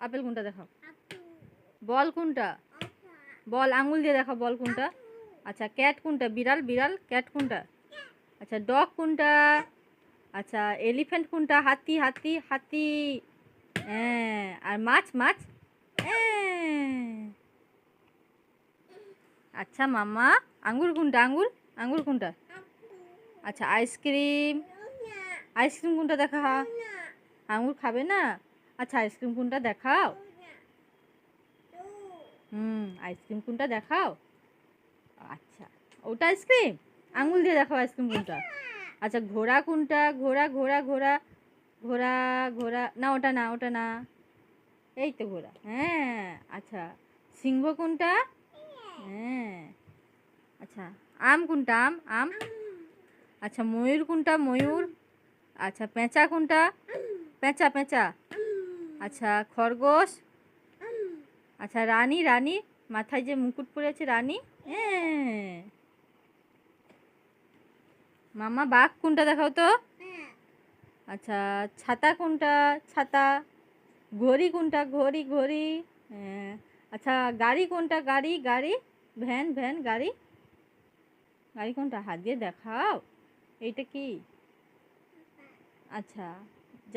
Apple কোনটা দেখাও। বল কোনটা? বল আঙুল দিয়ে দেখাও বল কোনটা। আচ্ছা ক্যাট কোনটা? বিড়াল বিড়াল ক্যাট কোনটা? আচ্ছা ডগ কোনটা? আচ্ছা এলিফ্যান্ট কোনটা? হাতি হাতি হাতি। হ্যাঁ আর মাছ মাছ। আচ্ছা মামা আঙ্গুর কোনটা? আঙ্গুর আঙ্গুর কোনটা? আচ্ছা আইসক্রিম আইসক্রিম কোনটা দেখা? আঙ্গুর খাবে না? আচ্ছা আইসক্রিম কোনটা দেখাও। আইসক্রিম কোনটা দেখাও। আচ্ছা ওটা আইসক্রিম। আঙ্গুল দিয়ে দেখাও আইসক্রিম কোনটা। আচ্ছা ঘোড়া কোনটা? ঘোড়া ঘোড়া ঘোড়া ঘোড়া ঘোড়া না ওটা না ওটা না। এই তো ঘোড়া। হ্যাঁ আচ্ছা সিংহ কোনটা? হ্যাঁ আচ্ছা আম কোনটা? আম আম। আচ্ছা ময়ূর কোনটা? ময়ূর। আচ্ছা পেঁচা কোনটা? পেঁচা পেঁচা। আচ্ছা খরগোশ। আচ্ছা রানী রানী মাথায় যে মুকুট পরে আছে রানী। হ্যাঁ মামা বাঘ কোনটা দেখাও তো। আচ্ছা ছাতা কোনটা? ছাতা। ঘড়ি কোনটা? ঘড়ি ঘড়ি। হ্যাঁ আচ্ছা গাড়ি কোনটা? গাড়ি গাড়ি। ভ্যান ভ্যান গাড়ি। গাড়ি কোনটা? হাত দিয়ে দেখাও। এইটা কি? আচ্ছা